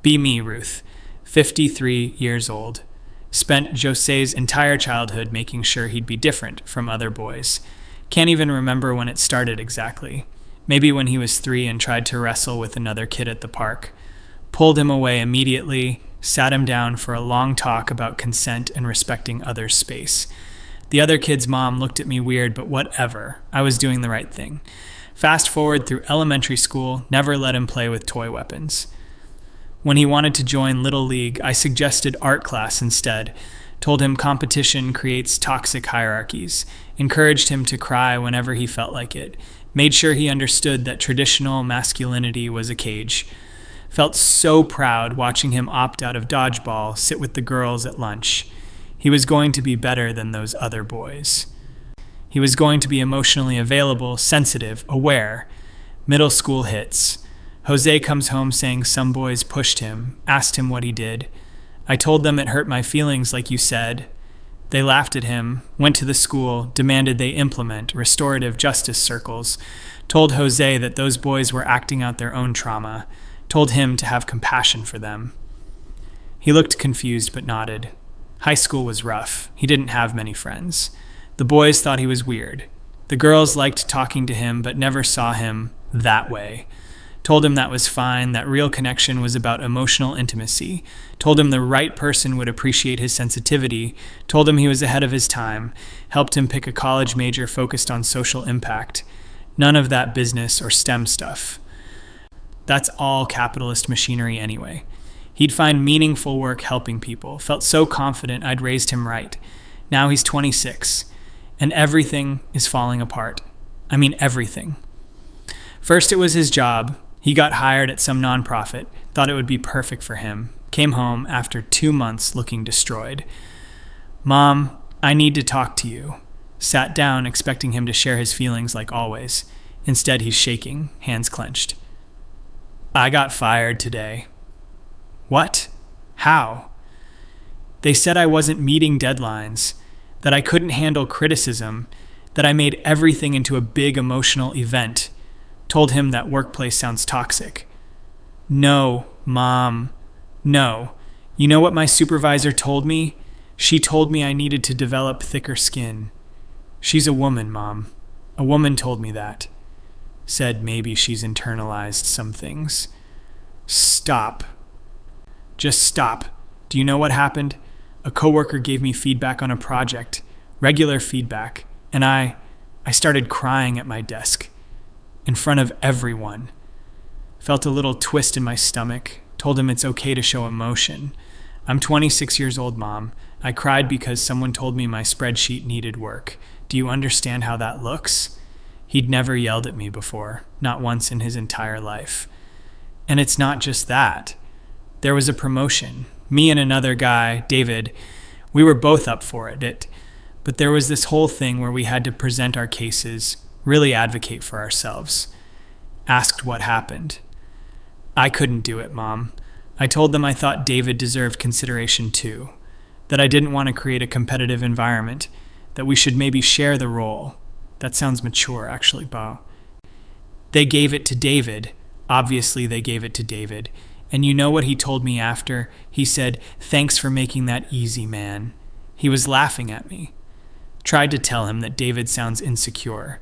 Be me, Ruth, 53 years old. Spent Jose's entire childhood making sure he'd be different from other boys. Can't even remember when it started exactly. Maybe when he was 3 and tried to wrestle with another kid at the park. Pulled him away immediately, sat him down for a long talk about consent and respecting others' space. The other kid's mom looked at me weird, but whatever. I was doing the right thing. Fast forward through elementary school, never let him play with toy weapons. When he wanted to join Little League, I suggested art class instead. Told him competition creates toxic hierarchies. Encouraged him to cry whenever he felt like it. Made sure he understood that traditional masculinity was a cage. Felt so proud watching him opt out of dodgeball, sit with the girls at lunch. He was going to be better than those other boys. He was going to be emotionally available, sensitive, aware. Middle school hits. Jose comes home saying some boys pushed him, asked him what he did. I told them it hurt my feelings like you said. They laughed at him, went to the school, demanded they implement restorative justice circles, told Jose that those boys were acting out their own trauma, told him to have compassion for them. He looked confused but nodded. High school was rough. He didn't have many friends. The boys thought he was weird. The girls liked talking to him but never saw him that way. Told him that was fine, that real connection was about emotional intimacy. Told him the right person would appreciate his sensitivity. Told him he was ahead of his time. Helped him pick a college major focused on social impact. None of that business or STEM stuff. That's all capitalist machinery anyway. He'd find meaningful work helping people. Felt so confident I'd raised him right. Now he's 26, and everything is falling apart. I mean everything. First it was his job. He got hired at some nonprofit, thought it would be perfect for him. Came home after 2 months looking destroyed. Mom, I need to talk to you. Sat down expecting him to share his feelings like always. Instead he's shaking, hands clenched. I got fired today. What? How? They said I wasn't meeting deadlines, that I couldn't handle criticism, that I made everything into a big emotional event. Told him that workplace sounds toxic. No, Mom, no. You know what my supervisor told me? She told me I needed to develop thicker skin. She's a woman, Mom. A woman told me that. Said maybe she's internalized some things. Stop. Just stop. Do you know what happened? A coworker gave me feedback on a project, regular feedback, and I started crying at my desk. In front of everyone. Felt a little twist in my stomach. Told him it's okay to show emotion. I'm 26 years old, Mom. I cried because someone told me my spreadsheet needed work. Do you understand how that looks? He'd never yelled at me before, not once in his entire life. And it's not just that. There was a promotion. Me and another guy, David, we were both up for it. But there was this whole thing where we had to present our cases, really advocate for ourselves. Asked what happened. I couldn't do it, Mom. I told them I thought David deserved consideration too, that I didn't want to create a competitive environment, that we should maybe share the role. That sounds mature, actually, Bo. They gave it to David. Obviously, they gave it to David. And you know what he told me after? He said, "Thanks for making that easy, man." He was laughing at me. Tried to tell him that David sounds insecure.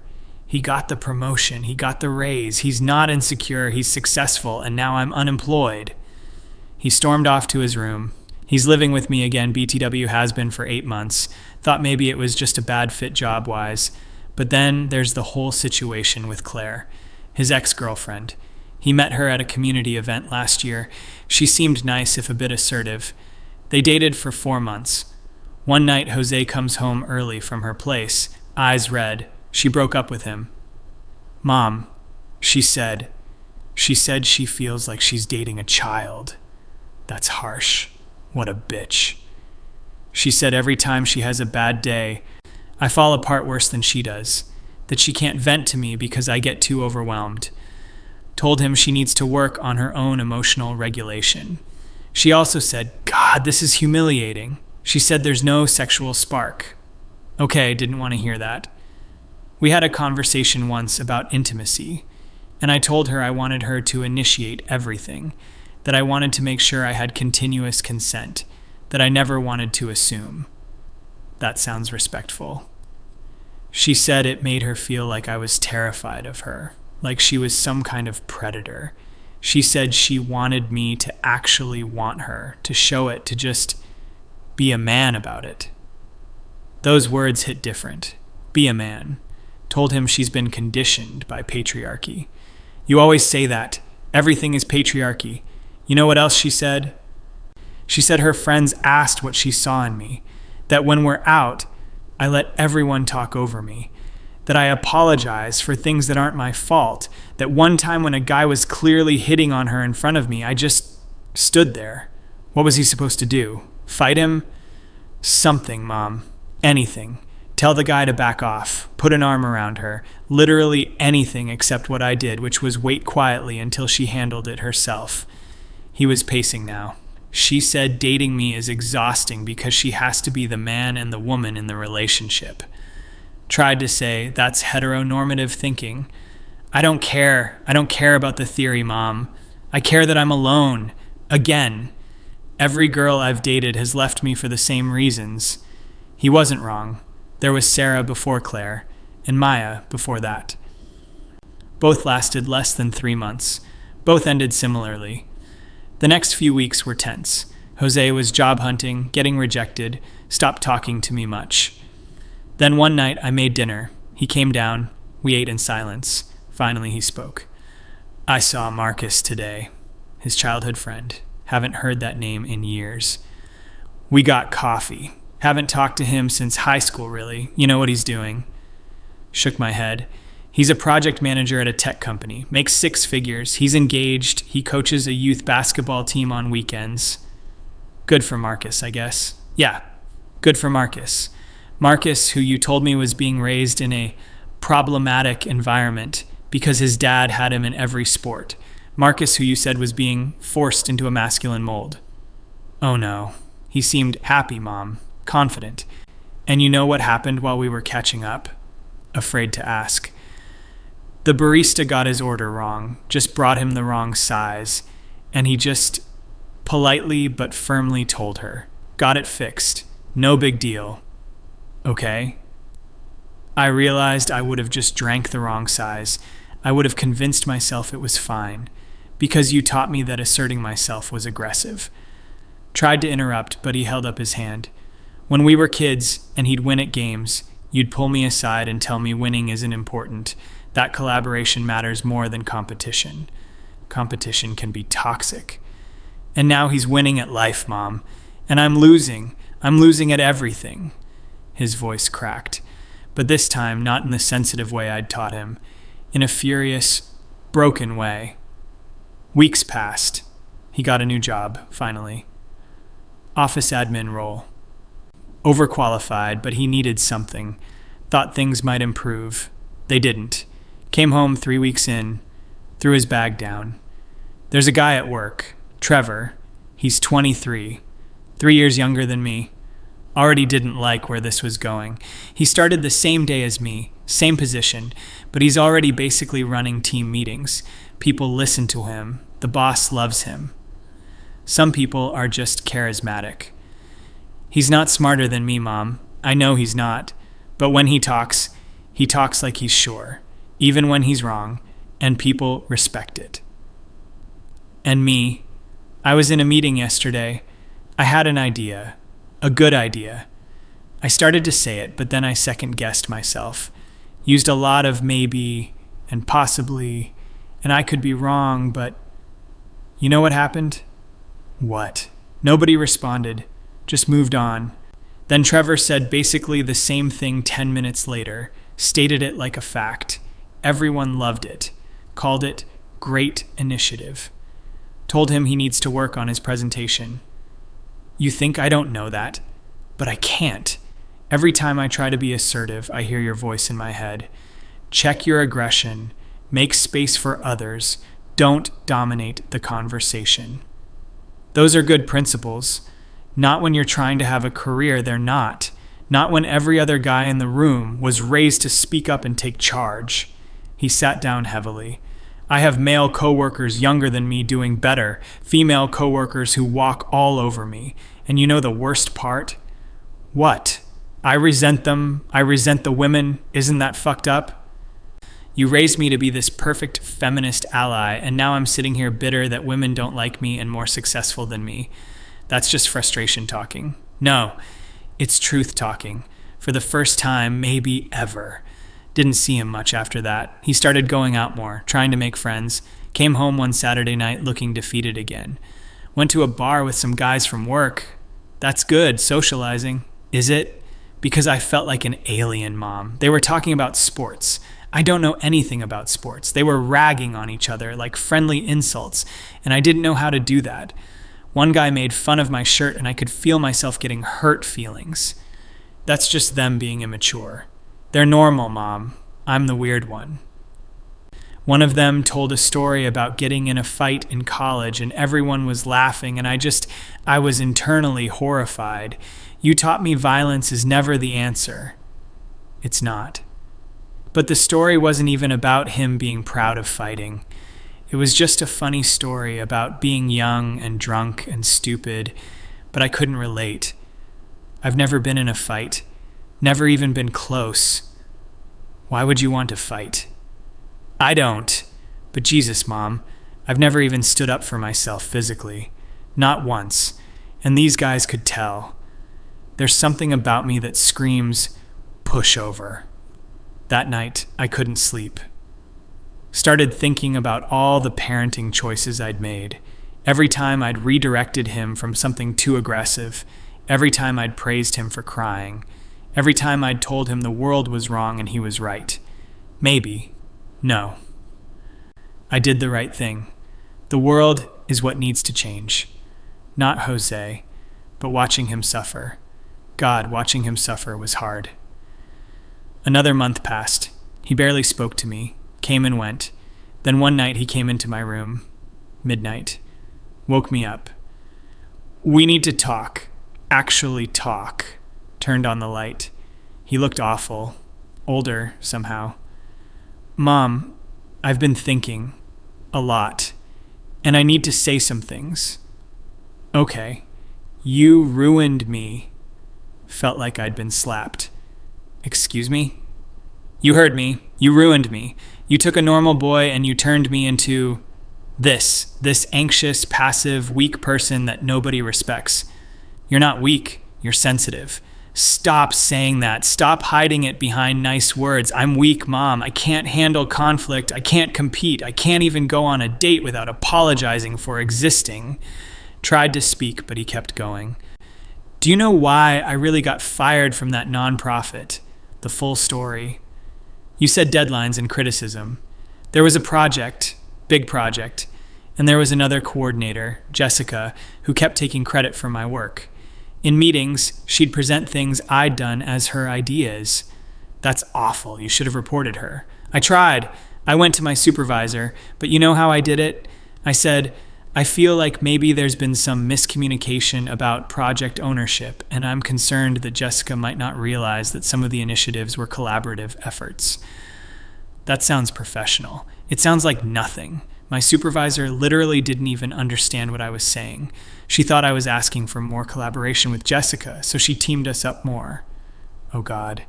He got the promotion, he got the raise, he's not insecure, he's successful, and now I'm unemployed. He stormed off to his room. He's living with me again, BTW has been for 8 months. Thought maybe it was just a bad fit job-wise. But then there's the whole situation with Claire, his ex-girlfriend. He met her at a community event last year. She seemed nice if a bit assertive. They dated for 4 months. One night, Jose comes home early from her place, eyes red. She broke up with him. Mom, she said she feels like she's dating a child. That's harsh. What a bitch. She said every time she has a bad day, I fall apart worse than she does, that she can't vent to me because I get too overwhelmed. Told him she needs to work on her own emotional regulation. She also said, God, this is humiliating. She said there's no sexual spark. Okay, didn't want to hear that. We had a conversation once about intimacy, and I told her I wanted her to initiate everything, that I wanted to make sure I had continuous consent, that I never wanted to assume. That sounds respectful. She said it made her feel like I was terrified of her, like she was some kind of predator. She said she wanted me to actually want her, to show it, to just be a man about it. Those words hit different. Be a man. Told him she's been conditioned by patriarchy. You always say that. Everything is patriarchy. You know what else she said? She said her friends asked what she saw in me, that when we're out, I let everyone talk over me, that I apologize for things that aren't my fault, that one time when a guy was clearly hitting on her in front of me, I just stood there. What was he supposed to do? Fight him? Something, Mom. Anything. Tell the guy to back off. Put an arm around her. Literally anything except what I did, which was wait quietly until she handled it herself. He was pacing now. She said dating me is exhausting because she has to be the man and the woman in the relationship. Tried to say that's heteronormative thinking. I don't care. I don't care about the theory, Mom. I care that I'm alone. Again. Every girl I've dated has left me for the same reasons. He wasn't wrong. There was Sarah before Claire, and Maya before that. Both lasted less than 3 months. Both ended similarly. The next few weeks were tense. Jose was job hunting, getting rejected, stopped talking to me much. Then one night I made dinner. He came down. We ate in silence. Finally he spoke. I saw Marcus today, his childhood friend. Haven't heard that name in years. We got coffee. Haven't talked to him since high school, really. You know what he's doing? Shook my head. He's a project manager at a tech company. Makes 6 figures. He's engaged. He coaches a youth basketball team on weekends. Good for Marcus, I guess. Yeah, good for Marcus. Marcus, who you told me was being raised in a problematic environment because his dad had him in every sport. Marcus, who you said was being forced into a masculine mold. Oh no. He seemed happy, Mom. Confident. And you know what happened while we were catching up? Afraid to ask. The barista got his order wrong, just brought him the wrong size, and he just politely but firmly told her, got it fixed, no big deal. Okay? I realized I would have just drank the wrong size. I would have convinced myself it was fine, because you taught me that asserting myself was aggressive. Tried to interrupt, but he held up his hand. When we were kids and he'd win at games, you'd pull me aside and tell me winning isn't important. That collaboration matters more than competition. Competition can be toxic. And now he's winning at life, Mom. And I'm losing. I'm losing at everything. His voice cracked. But this time, not in the sensitive way I'd taught him. In a furious, broken way. Weeks passed. He got a new job, finally. Office admin role. Overqualified, but he needed something. Thought things might improve. They didn't. Came home 3 weeks in. Threw his bag down. There's a guy at work. Trevor. He's 23. 3 years younger than me. Already didn't like where this was going. He started the same day as me. Same position. But he's already basically running team meetings. People listen to him. The boss loves him. Some people are just charismatic. He's not smarter than me, Mom. I know he's not. But when he talks like he's sure, even when he's wrong, and people respect it. And me, I was in a meeting yesterday. I had an idea, a good idea. I started to say it, but then I second-guessed myself. Used a lot of maybe and possibly, and I could be wrong, but you know what happened? What? Nobody responded. Just moved on. Then Trevor said basically the same thing 10 minutes later, stated it like a fact. Everyone loved it, called it great initiative. Told him he needs to work on his presentation. You think I don't know that? But I can't. Every time I try to be assertive, I hear your voice in my head. Check your aggression. Make space for others. Don't dominate the conversation. Those are good principles. Not when you're trying to have a career, they're not. Not when every other guy in the room was raised to speak up and take charge. He sat down heavily. I have male coworkers younger than me doing better, female coworkers who walk all over me. And you know the worst part? What? I resent them. I resent the women. Isn't that fucked up? You raised me to be this perfect feminist ally, and now I'm sitting here bitter that women don't like me and more successful than me. That's just frustration talking. No, it's truth talking. For the first time, maybe ever. Didn't see him much after that. He started going out more, trying to make friends. Came home one Saturday night looking defeated again. Went to a bar with some guys from work. That's good, socializing. Is it? Because I felt like an alien, Mom. They were talking about sports. I don't know anything about sports. They were ragging on each other like friendly insults, and I didn't know how to do that. One guy made fun of my shirt, and I could feel myself getting hurt feelings. That's just them being immature. They're normal, Mom. I'm the weird one. One of them told a story about getting in a fight in college, and everyone was laughing, and I was internally horrified. You taught me violence is never the answer. It's not. But the story wasn't even about him being proud of fighting. It was just a funny story about being young and drunk and stupid, but I couldn't relate. I've never been in a fight, never even been close. Why would you want to fight? I don't. But Jesus, Mom, I've never even stood up for myself physically. Not once. And these guys could tell. There's something about me that screams, pushover. That night, I couldn't sleep. Started thinking about all the parenting choices I'd made. Every time I'd redirected him from something too aggressive. Every time I'd praised him for crying. Every time I'd told him the world was wrong and he was right. Maybe. No. I did the right thing. The world is what needs to change. Not Jose, but watching him suffer. God, watching him suffer was hard. Another month passed. He barely spoke to me, came and went. Then one night he came into my room, midnight, woke me up. We need to talk, actually talk. Turned on the light. He looked awful, older somehow. Mom, I've been thinking a lot, and I need to say some things. Okay, you ruined me. Felt like I'd been slapped. Excuse me? You heard me. You ruined me. You took a normal boy and you turned me into this anxious, passive, weak person that nobody respects. You're not weak. You're sensitive. Stop saying that. Stop hiding it behind nice words. I'm weak, Mom. I can't handle conflict. I can't compete. I can't even go on a date without apologizing for existing. Tried to speak, but he kept going. Do you know why I really got fired from that nonprofit? The full story. You said deadlines and criticism. There was a project, big project, and there was another coordinator, Jessica, who kept taking credit for my work. In meetings, she'd present things I'd done as her ideas. That's awful. You should have reported her. I tried. I went to my supervisor, but you know how I did it? I said, I feel like maybe there's been some miscommunication about project ownership, and I'm concerned that Jessica might not realize that some of the initiatives were collaborative efforts. That sounds professional. It sounds like nothing. My supervisor literally didn't even understand what I was saying. She thought I was asking for more collaboration with Jessica, so she teamed us up more. Oh God.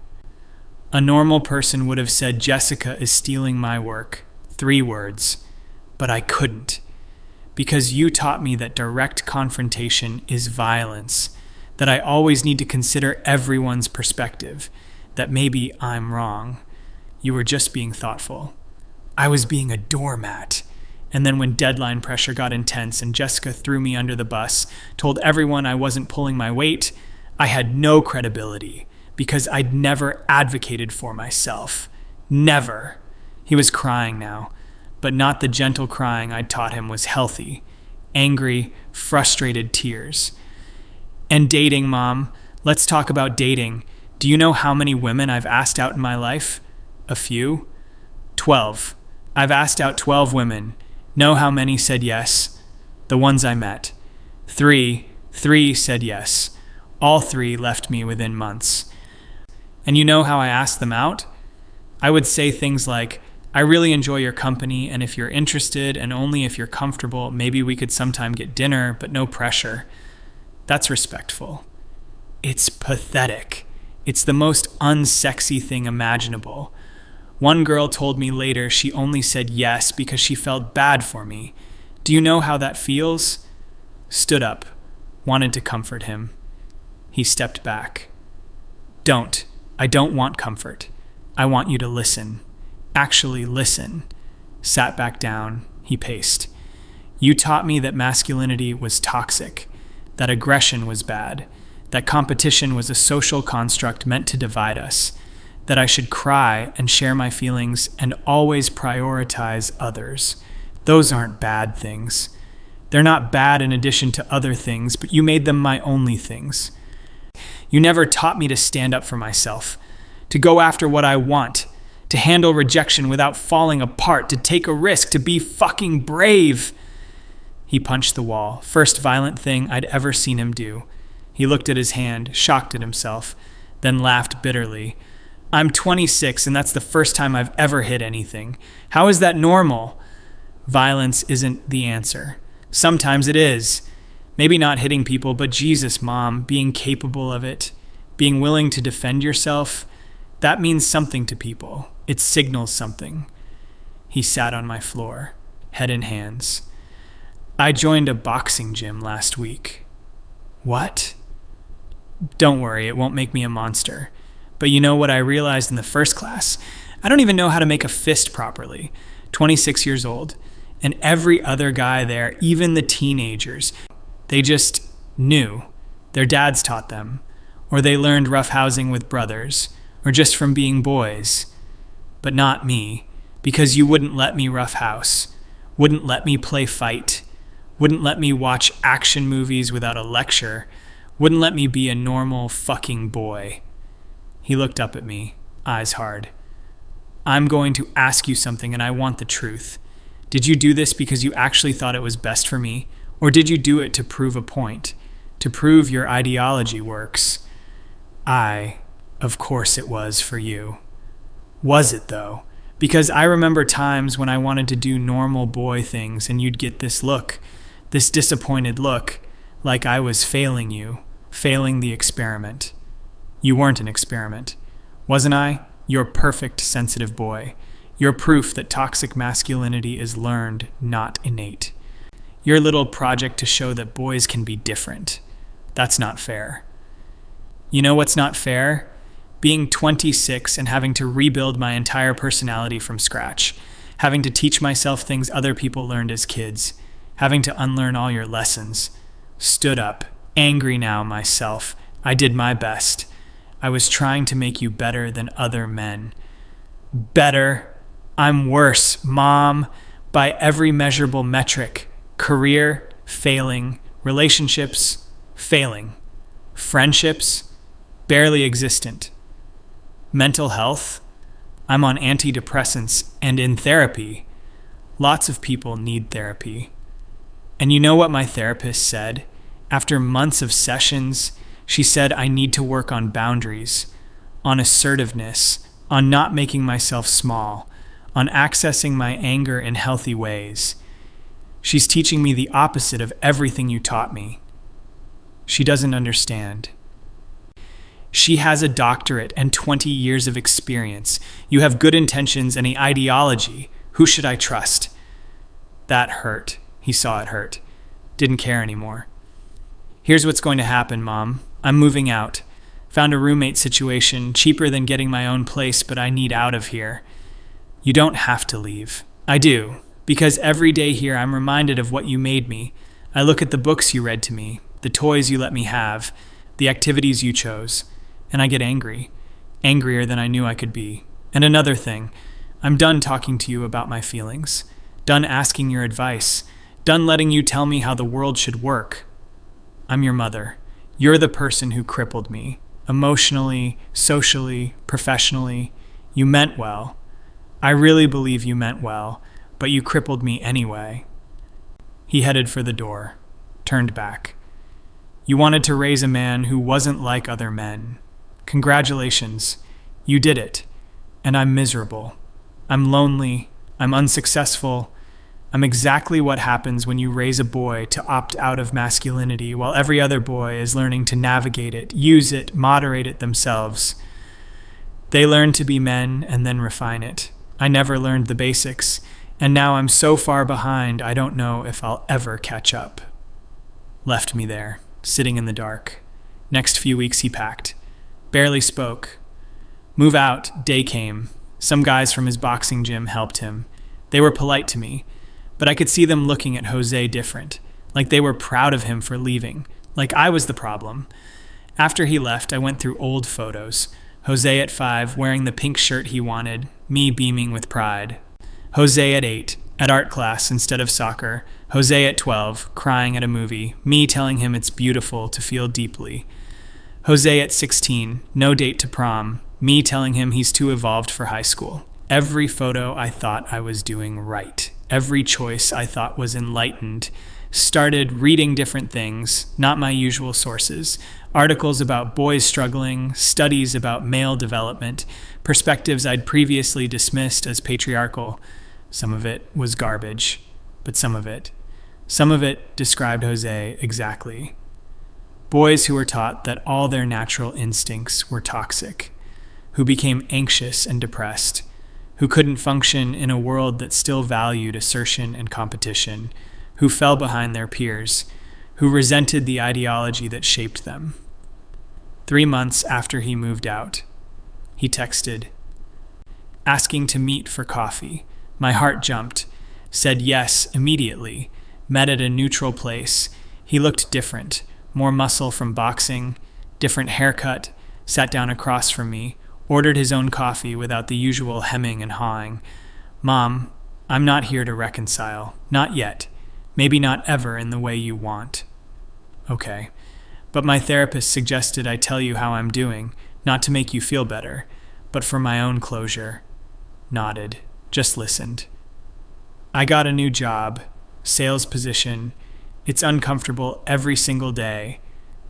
A normal person would have said Jessica is stealing my work. 3 words. But I couldn't. Because you taught me that direct confrontation is violence, that I always need to consider everyone's perspective, that maybe I'm wrong. You were just being thoughtful. I was being a doormat. And then when deadline pressure got intense and Jessica threw me under the bus, told everyone I wasn't pulling my weight, I had no credibility because I'd never advocated for myself. Never. He was crying now. But not the gentle crying I'd taught him was healthy. Angry, frustrated tears. And dating, Mom. Let's talk about dating. Do you know how many women I've asked out in my life? A few? 12. I've asked out 12 women. Know how many said yes? The ones I met. 3 said yes. All 3 left me within months. And you know how I asked them out? I would say things like, I really enjoy your company, and if you're interested, and only if you're comfortable, maybe we could sometime get dinner, but no pressure. That's respectful. It's pathetic. It's the most unsexy thing imaginable. One girl told me later she only said yes because she felt bad for me. Do you know how that feels? Stood up, wanted to comfort him. He stepped back. Don't. I don't want comfort. I want you to listen. Actually listen. Sat back down. He paced. You taught me that masculinity was toxic, that aggression was bad, that competition was a social construct meant to divide us, that I should cry and share my feelings and always prioritize others. Those aren't bad things. They're not bad in addition to other things, but you made them my only things. You never taught me to stand up for myself, to go after what I want, to handle rejection without falling apart, to take a risk, to be fucking brave. He punched the wall, first violent thing I'd ever seen him do. He looked at his hand, shocked at himself, then laughed bitterly. I'm 26 and that's the first time I've ever hit anything. How is that normal? Violence isn't the answer. Sometimes it is. Maybe not hitting people, but Jesus, Mom, being capable of it, being willing to defend yourself, that means something to people. It signals something. He sat on my floor, head in hands. I joined a boxing gym last week. What? Don't worry, it won't make me a monster. But you know what I realized in the first class? I don't even know how to make a fist properly. 26 years old. And every other guy there, even the teenagers, they just knew. Their dads taught them. Or they learned roughhousing with brothers. Or just from being boys. But not me. Because you wouldn't let me roughhouse. Wouldn't let me play fight. Wouldn't let me watch action movies without a lecture. Wouldn't let me be a normal fucking boy. He looked up at me, eyes hard. I'm going to ask you something and I want the truth. Did you do this because you actually thought it was best for me? Or did you do it to prove a point? To prove your ideology works? Of course it was for you. Was it though? Because I remember times when I wanted to do normal boy things and you'd get this look, this disappointed look, like I was failing you, failing the experiment. You weren't an experiment. Wasn't I? Your perfect, sensitive boy. Your proof that toxic masculinity is learned, not innate. Your little project to show that boys can be different. That's not fair. You know what's not fair? Being 26 and having to rebuild my entire personality from scratch. Having to teach myself things other people learned as kids. Having to unlearn all your lessons. Stood up, angry now myself. I did my best. I was trying to make you better than other men. Better? I'm worse, Mom, by every measurable metric. Career, failing. Relationships, failing. Friendships, barely existent. Mental health, I'm on antidepressants and in therapy. Lots of people need therapy. And you know what my therapist said? After months of sessions, she said I need to work on boundaries, on assertiveness, on not making myself small, on accessing my anger in healthy ways. She's teaching me the opposite of everything you taught me. She doesn't understand. She has a doctorate and 20 years of experience. You have good intentions and an ideology. Who should I trust? That hurt. He saw it hurt. Didn't care anymore. Here's what's going to happen, Mom. I'm moving out. Found a roommate situation, cheaper than getting my own place, but I need out of here. You don't have to leave. I do, because every day here I'm reminded of what you made me. I look at the books you read to me, the toys you let me have, the activities you chose, and I get angry. Angrier than I knew I could be. And another thing, I'm done talking to you about my feelings. Done asking your advice. Done letting you tell me how the world should work. I'm your mother. You're the person who crippled me. Emotionally, socially, professionally. You meant well. I really believe you meant well, but you crippled me anyway. He headed for the door, turned back. You wanted to raise a man who wasn't like other men. Congratulations. You did it. And I'm miserable. I'm lonely. I'm unsuccessful. I'm exactly what happens when you raise a boy to opt out of masculinity while every other boy is learning to navigate it, use it, moderate it themselves. They learn to be men and then refine it. I never learned the basics, and now I'm so far behind I don't know if I'll ever catch up. Left me there, sitting in the dark. Next few weeks he packed. Barely spoke. Move out, day came. Some guys from his boxing gym helped him. They were polite to me, but I could see them looking at Jose different, like they were proud of him for leaving, like I was the problem. After he left, I went through old photos. Jose at 5, wearing the pink shirt he wanted, me beaming with pride. Jose at 8, at art class instead of soccer. Jose at 12, crying at a movie, me telling him it's beautiful to feel deeply. Jose at 16, no date to prom, me telling him he's too evolved for high school. Every photo I thought I was doing right. Every choice I thought was enlightened. Started reading different things, not my usual sources. Articles about boys struggling, studies about male development, perspectives I'd previously dismissed as patriarchal. Some of it was garbage, but some of it described Jose exactly. Boys who were taught that all their natural instincts were toxic, who became anxious and depressed, who couldn't function in a world that still valued assertion and competition, who fell behind their peers, who resented the ideology that shaped them. 3 months after he moved out, he texted, asking to meet for coffee. My heart jumped, said yes immediately, met at a neutral place. He looked different, more muscle from boxing, different haircut, sat down across from me, ordered his own coffee without the usual hemming and hawing. Mom, I'm not here to reconcile. Not yet. Maybe not ever in the way you want. Okay. But my therapist suggested I tell you how I'm doing, not to make you feel better, but for my own closure. Nodded. Just listened. I got a new job, sales position. It's uncomfortable every single day,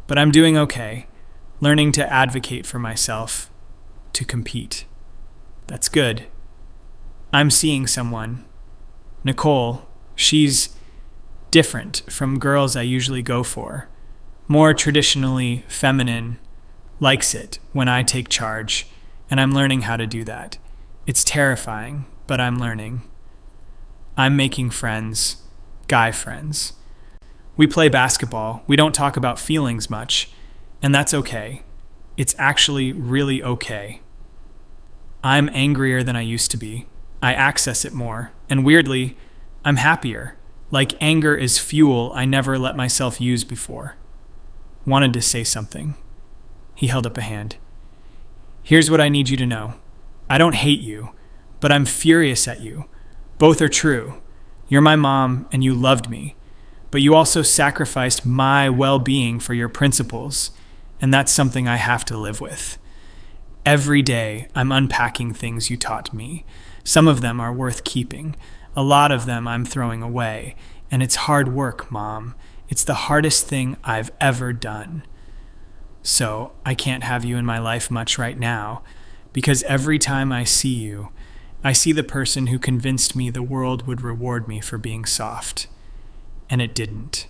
but I'm doing okay, learning to advocate for myself, to compete. That's good. I'm seeing someone. Nicole, she's different from girls I usually go for. More traditionally feminine, likes it when I take charge, and I'm learning how to do that. It's terrifying, but I'm learning. I'm making friends, guy friends. We play basketball. We don't talk about feelings much, and that's okay. It's actually really okay. I'm angrier than I used to be. I access it more, and weirdly, I'm happier. Like anger is fuel I never let myself use before. Wanted to say something. He held up a hand. Here's what I need you to know. I don't hate you, but I'm furious at you. Both are true. You're my mom, and you loved me. But you also sacrificed my well-being for your principles, and that's something I have to live with. Every day, I'm unpacking things you taught me. Some of them are worth keeping. A lot of them I'm throwing away. And it's hard work, Mom. It's the hardest thing I've ever done. So I can't have you in my life much right now, because every time I see you, I see the person who convinced me the world would reward me for being soft. And it didn't.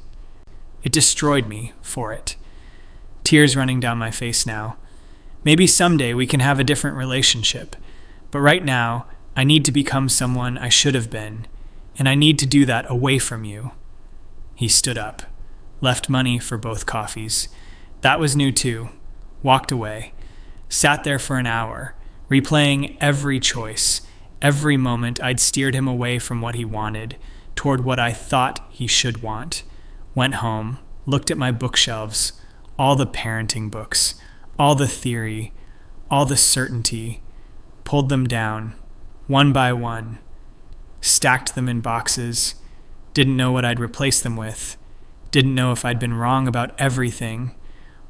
It destroyed me for it. Tears running down my face now. Maybe someday we can have a different relationship, but right now, I need to become someone I should have been, and I need to do that away from you. He stood up, left money for both coffees. That was new too. Walked away. Sat there for an hour, replaying every choice, every moment I'd steered him away from what he wanted, toward what I thought he should want. Went home, looked at my bookshelves, all the parenting books, all the theory, all the certainty, pulled them down, one by one, stacked them in boxes, didn't know what I'd replace them with, didn't know if I'd been wrong about everything,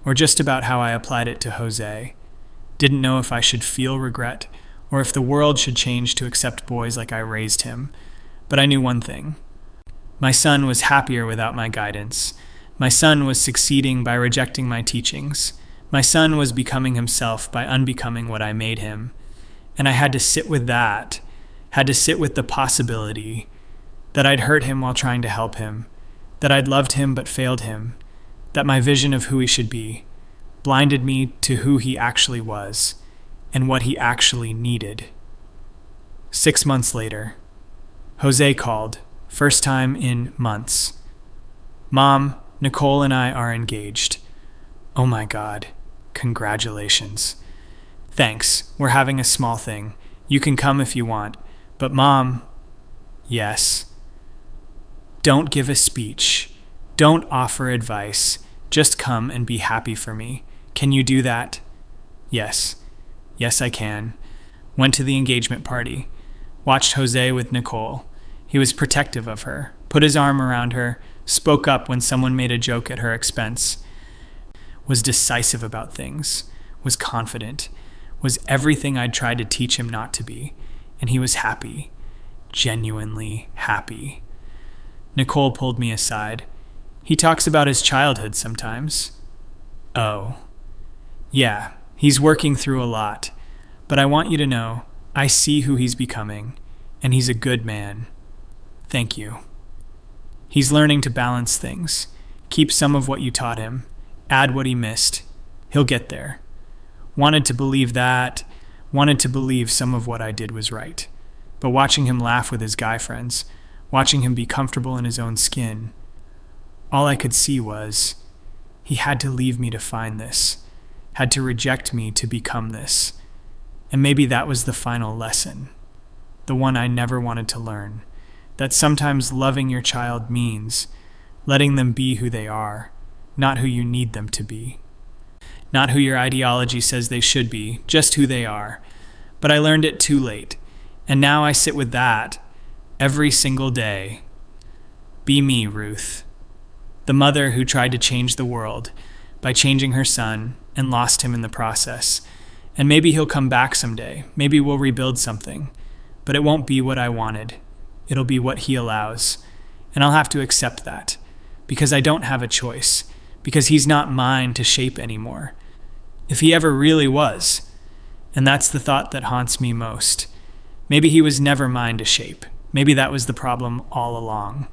or just about how I applied it to Jose, didn't know if I should feel regret, or if the world should change to accept boys like I raised him. But I knew one thing. My son was happier without my guidance. My son was succeeding by rejecting my teachings. My son was becoming himself by unbecoming what I made him. And I had to sit with that had to sit with the possibility that I'd hurt him while trying to help him, that I'd loved him but failed him, that my vision of who he should be blinded me to who he actually was and what he actually needed. 6 months later, Jose called, first time in months. Mom, Nicole and I are engaged. Oh my God, congratulations. Thanks, we're having a small thing. You can come if you want. But Mom, yes. Don't give a speech. Don't offer advice. Just come and be happy for me. Can you do that? Yes. Yes, I can. Went to the engagement party. Watched Jose with Nicole. He was protective of her, put his arm around her, spoke up when someone made a joke at her expense, was decisive about things, was confident, was everything I'd tried to teach him not to be, and he was happy, genuinely happy. Nicole pulled me aside. He talks about his childhood sometimes. Oh. Yeah, he's working through a lot, but I want you to know I see who he's becoming, and he's a good man. Thank you. He's learning to balance things, keep some of what you taught him, add what he missed. He'll get there. Wanted to believe that, wanted to believe some of what I did was right. But watching him laugh with his guy friends, watching him be comfortable in his own skin, all I could see was he had to leave me to find this, had to reject me to become this. And maybe that was the final lesson, the one I never wanted to learn, that sometimes loving your child means letting them be who they are, not who you need them to be. Not who your ideology says they should be, just who they are. But I learned it too late, and now I sit with that every single day. Be me, Ruth. The mother who tried to change the world by changing her son and lost him in the process. And maybe he'll come back someday. Maybe we'll rebuild something. But it won't be what I wanted. It'll be what he allows. And I'll have to accept that. Because I don't have a choice. Because he's not mine to shape anymore. If he ever really was. And that's the thought that haunts me most. Maybe he was never mine to shape. Maybe that was the problem all along.